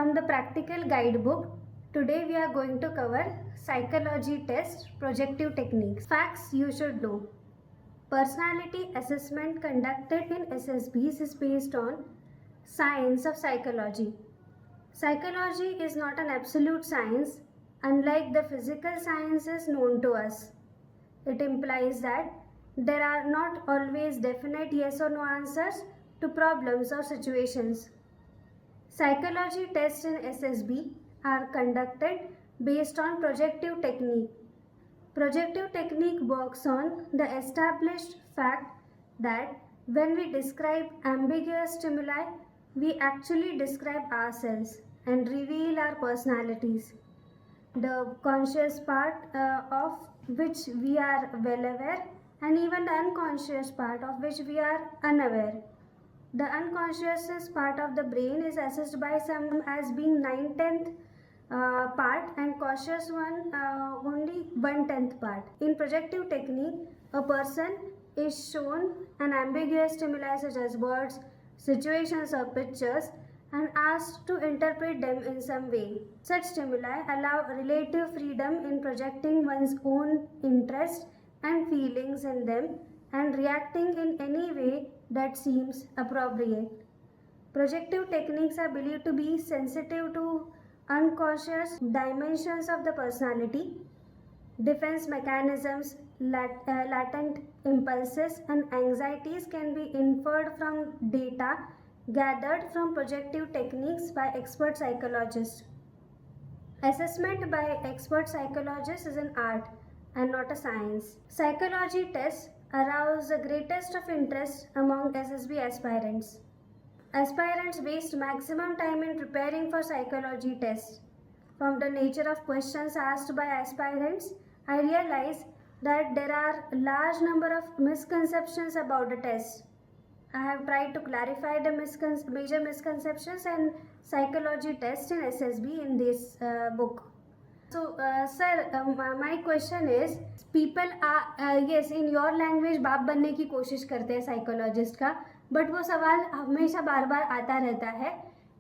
From the practical guidebook, today we are going to cover psychology test projective techniques. Facts you should know. Personality assessment conducted in SSBs is based on science of psychology. Psychology is not an absolute science, unlike the physical sciences known to us. It implies that there are not always definite yes or no answers to problems or situations. Psychology tests in SSB are conducted based on projective technique. Projective technique works on the established fact that when we describe ambiguous stimuli, we actually describe ourselves and reveal our personalities. The conscious part of which we are well aware, and even the unconscious part of which we are unaware. The unconscious part of the brain is assessed by some as being 9/10 part, and conscious one only 1/10 part. In projective technique, a person is shown an ambiguous stimuli such as words, situations or pictures and asked to interpret them in some way. Such stimuli allow relative freedom in projecting one's own interest and feelings in them and reacting in any way that seems appropriate. Projective techniques are believed to be sensitive to unconscious dimensions of the personality, defense mechanisms, latent impulses and anxieties can be inferred from data gathered from projective techniques by expert psychologists. Assessment by expert psychologists is an art and not a science. Psychology tests arouse the greatest of interest among SSB aspirants. Aspirants waste maximum time in preparing for psychology tests. From the nature of questions asked by aspirants, I realize that there are a large number of misconceptions about the test. I have tried to clarify the major misconceptions and psychology tests in SSB in this book. So, sir, my question is, people are yes, in your language बाप बनने की कोशिश करते हैं psychologist का, but वो सवाल हमेशा बार बार आता रहता है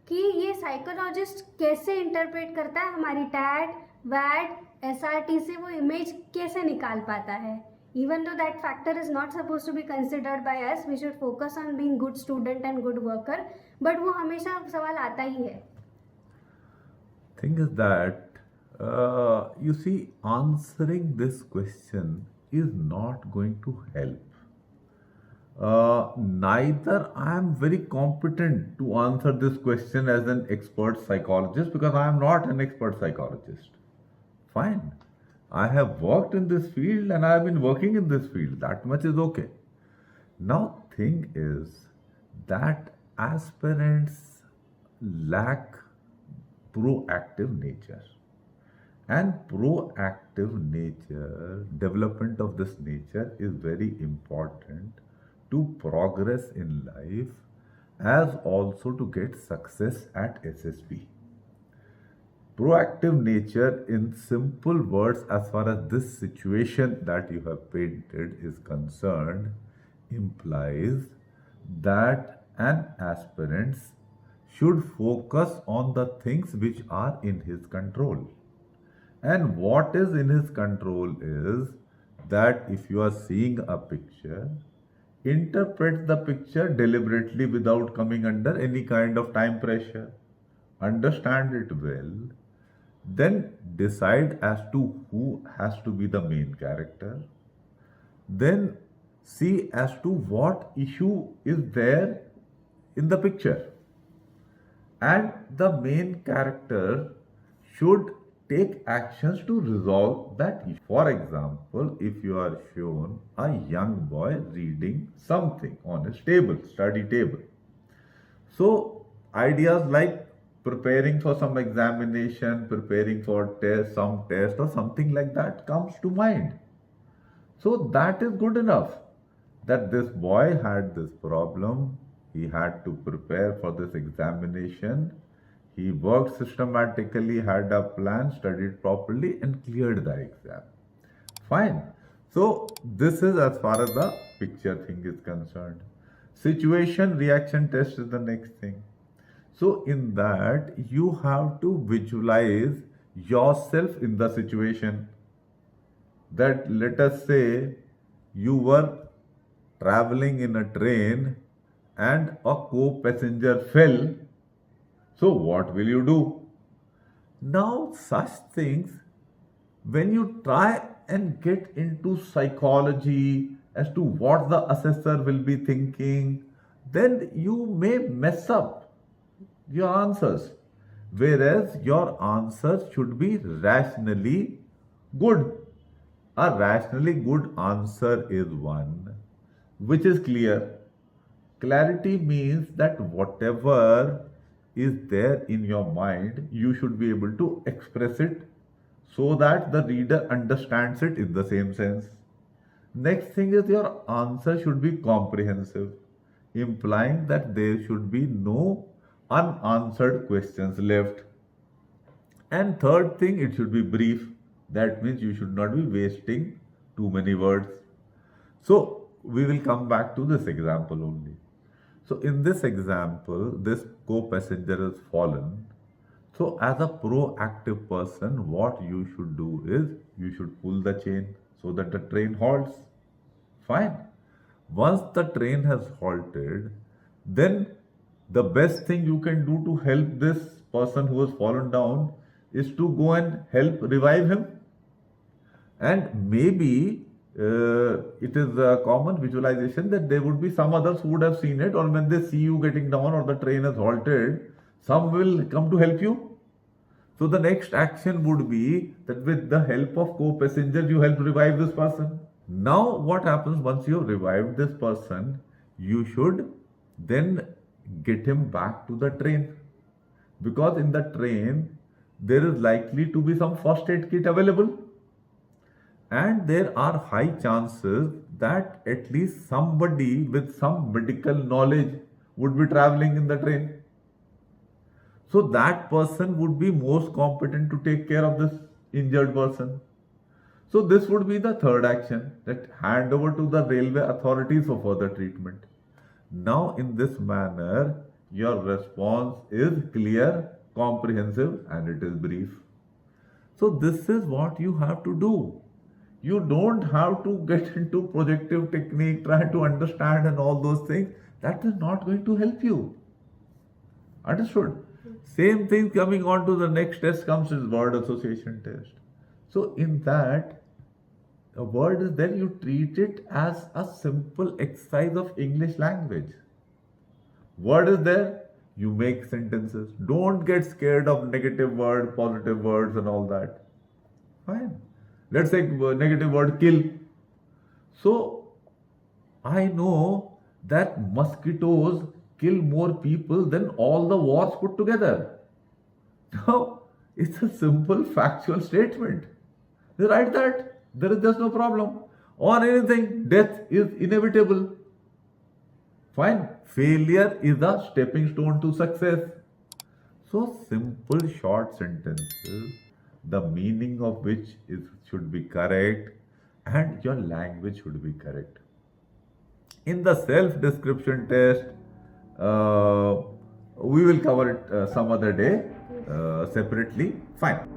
कि ये साइकोलॉजिस्ट कैसे इंटरप्रेट करता है हमारी टैट, वैट, SRT से वो इमेज कैसे निकाल पाता है. Even though that factor is not supposed to be considered by us, we should focus on being good student and good worker, but वो हमेशा सवाल आता ही है. Thing is that you see, answering this question is not going to help. Neither I am very competent to answer this question as an expert psychologist because I am not an expert psychologist. Fine. I have worked in this field and I have been working in this field. That much is okay. Now, thing is that aspirants lack proactive nature. And proactive nature, development of this nature is very important to progress in life as also to get success at SSB. Proactive nature, in simple words, as far as this situation that you have painted is concerned, implies that an aspirant should focus on the things which are in his control. And what is in his control is that if you are seeing a picture, interpret the picture deliberately without coming under any kind of time pressure. Understand it well. Then decide as to who has to be the main character. Then see as to what issue is there in the picture. And the main character should take actions to resolve that issue. For example, if you are shown a young boy reading something on his table, study table. So ideas like preparing for some examination, preparing for some test or something like that comes to mind. So that is good enough that this boy had this problem. He had to prepare for this examination. He worked systematically, had a plan, studied properly and cleared the exam. Fine. So this is as far as the picture thing is concerned. Situation reaction test is the next thing. So, in that, you have to visualize yourself in the situation. That, let us say, you were traveling in a train and a co-passenger fell. So, what will you do? Now, such things, when you try and get into psychology as to what the assessor will be thinking, then you may mess up your answers. Whereas your answer should be rationally good. A rationally good answer is one which is clear. Clarity means that whatever is there in your mind, you should be able to express it so that the reader understands it in the same sense. Next thing is your answer should be comprehensive, implying that there should be no unanswered questions left. And third thing, it should be brief. That means you should not be wasting too many words. So we will come back to this example only. So in this example, this co-passenger has fallen. So as a proactive person, what you should do is you should pull the chain so that the train halts. Fine. Once the train has halted, then the best thing you can do to help this person who has fallen down is to go and help revive him. And maybe it is a common visualization that there would be some others who would have seen it, or when they see you getting down or the train has halted, some will come to help you. So the next action would be that with the help of co-passengers, you help revive this person. Now what happens once you have revived this person, you should then get him back to the train. Because in the train, there is likely to be some first aid kit available. And there are high chances that at least somebody with some medical knowledge would be traveling in the train. So that person would be most competent to take care of this injured person. So this would be the third action, that hand over to the railway authorities for further treatment. Now in this manner, your response is clear, comprehensive, and it is brief. So this is what you have to do. You don't have to get into projective technique, try to understand and all those things. That is not going to help you. Understood? Same thing coming on to the next test comes is word association test. So in that, a word is there, you treat it as a simple exercise of English language. Word is there, you make sentences. Don't get scared of negative words, positive words and all that. Fine. Let's say negative word kill. So I know that mosquitoes kill more people than all the wars put together. Now, it's a simple factual statement. You write that, there is just no problem. On anything, death is inevitable. Fine. Failure is a stepping stone to success. So simple short sentences, the meaning of which should be correct and your language should be correct. In the self-description test, we will cover it some other day separately. Fine.